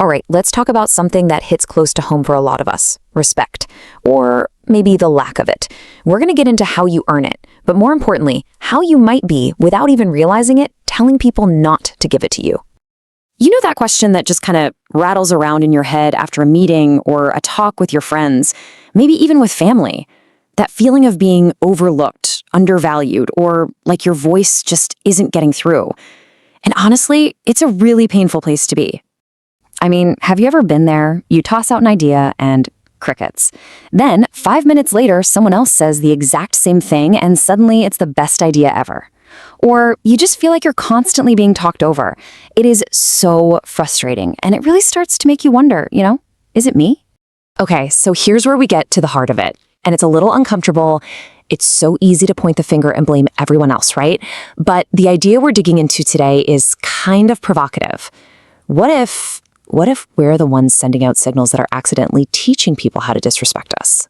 All right, let's talk about something that hits close to home for a lot of us: respect, or maybe the lack of it. We're going to get into how you earn it, but more importantly, how you might be, without even realizing it, telling people not to give it to you. You know that question that just kind of rattles around in your head after a meeting or a talk with your friends, maybe even with family? That feeling of being overlooked, undervalued, or like your voice just isn't getting through. And honestly, it's a really painful place to be. I mean, have you ever been there? You toss out an idea and crickets. Then, 5 minutes later, someone else says the exact same thing and suddenly it's the best idea ever. Or you just feel like you're constantly being talked over. It is so frustrating, and it really starts to make you wonder, is it me? Okay, so here's where we get to the heart of it. And it's a little uncomfortable. It's so easy to point the finger and blame everyone else, right? But the idea we're digging into today is kind of provocative. What if we're the ones sending out signals that are accidentally teaching people how to disrespect us?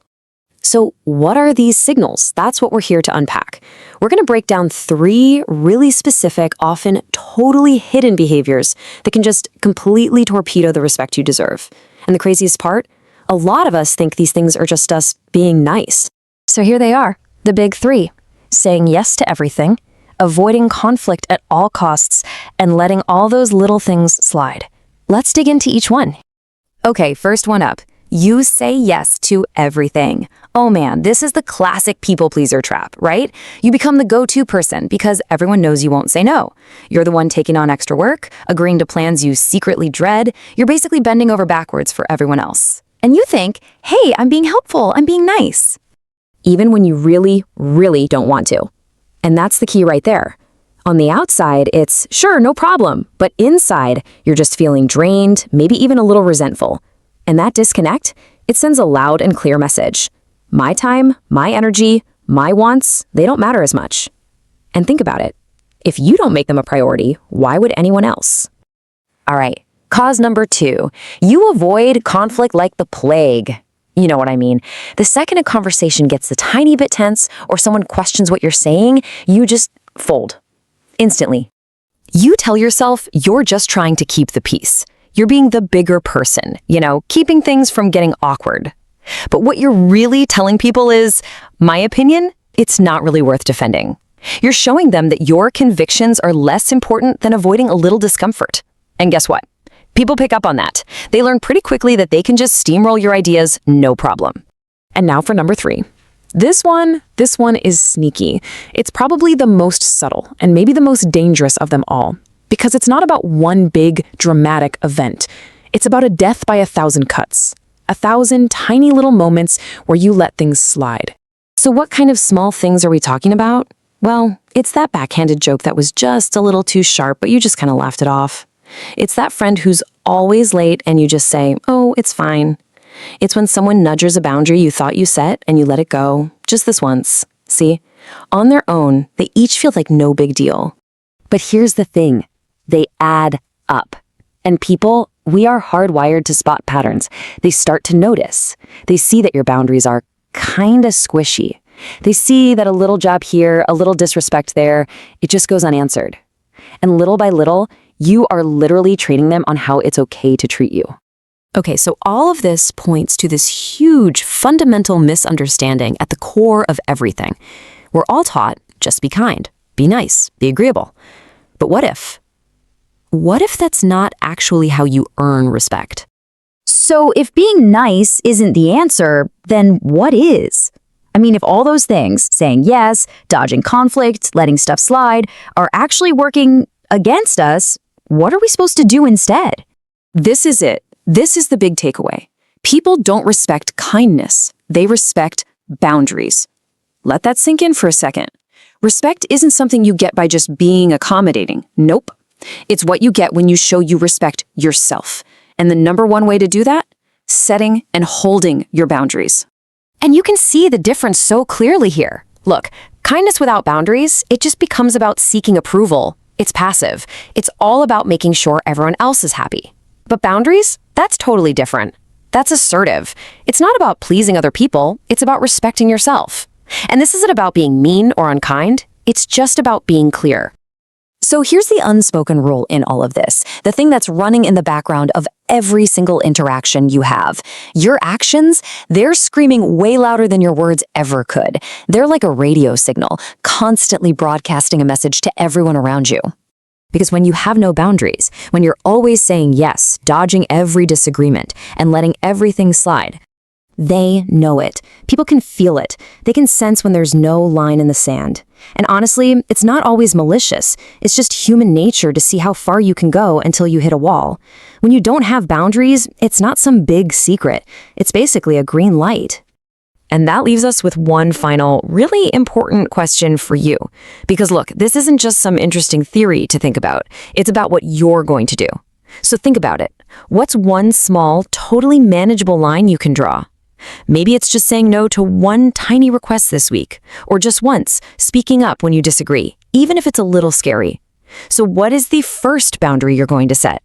So what are these signals? That's what we're here to unpack. We're going to break down 3 really specific, often totally hidden behaviors that can just completely torpedo the respect you deserve. And the craziest part? A lot of us think these things are just us being nice. So here they are, the big 3. Saying yes to everything, avoiding conflict at all costs, and letting all those little things slide. Let's dig into each one. Okay, first one up. You say yes to everything. Oh man, this is the classic people pleaser trap, right? You become the go-to person because everyone knows you won't say no. You're the one taking on extra work, agreeing to plans you secretly dread. You're basically bending over backwards for everyone else. And you think, hey, I'm being helpful, I'm being nice. Even when you really, really don't want to. And that's the key right there. On the outside, it's, sure, no problem, but inside, you're just feeling drained, maybe even a little resentful. And that disconnect, it sends a loud and clear message. My time, my energy, my wants, they don't matter as much. And think about it. If you don't make them a priority, why would anyone else? All right, cause number 2. You avoid conflict like the plague. You know what I mean. The second a conversation gets a tiny bit tense or someone questions what you're saying, you just fold. Instantly. You tell yourself you're just trying to keep the peace. You're being the bigger person, keeping things from getting awkward. But what you're really telling people is, my opinion, it's not really worth defending. You're showing them that your convictions are less important than avoiding a little discomfort. And guess what? People pick up on that. They learn pretty quickly that they can just steamroll your ideas, no problem. And now for number 3. This one is sneaky. It's probably the most subtle and maybe the most dangerous of them all, because it's not about one big, dramatic event. It's about a death by 1,000 cuts, 1,000 tiny little moments where you let things slide. So what kind of small things are we talking about? Well, it's that backhanded joke that was just a little too sharp, but you just kind of laughed it off. It's that friend who's always late and you just say, oh, it's fine. It's when someone nudges a boundary you thought you set and you let it go, just this once. See? On their own, they each feel like no big deal. But here's the thing. They add up. And people, we are hardwired to spot patterns. They start to notice. They see that your boundaries are kinda squishy. They see that a little jab here, a little disrespect there, it just goes unanswered. And little by little, you are literally training them on how it's okay to treat you. Okay, so all of this points to this huge fundamental misunderstanding at the core of everything. We're all taught, just be kind, be nice, be agreeable. But what if? What if that's not actually how you earn respect? So if being nice isn't the answer, then what is? I mean, if all those things, saying yes, dodging conflict, letting stuff slide, are actually working against us, what are we supposed to do instead? This is it. This is the big takeaway. People don't respect kindness. They respect boundaries. Let that sink in for a second. Respect isn't something you get by just being accommodating. Nope. It's what you get when you show you respect yourself. And the number one way to do that? Setting and holding your boundaries. And you can see the difference so clearly here. Look, kindness without boundaries, it just becomes about seeking approval. It's passive. It's all about making sure everyone else is happy. But boundaries? That's totally different. That's assertive. It's not about pleasing other people. It's about respecting yourself. And this isn't about being mean or unkind. It's just about being clear. So here's the unspoken rule in all of this, the thing that's running in the background of every single interaction you have. Your actions, they're screaming way louder than your words ever could. They're like a radio signal, constantly broadcasting a message to everyone around you. Because when you have no boundaries, when you're always saying yes, dodging every disagreement, and letting everything slide, they know it. People can feel it. They can sense when there's no line in the sand. And honestly, it's not always malicious. It's just human nature to see how far you can go until you hit a wall. When you don't have boundaries, it's not some big secret. It's basically a green light. And that leaves us with one final, really important question for you. Because look, this isn't just some interesting theory to think about. It's about what you're going to do. So think about it. What's one small, totally manageable line you can draw? Maybe it's just saying no to one tiny request this week, or just once, speaking up when you disagree, even if it's a little scary. So what is the first boundary you're going to set?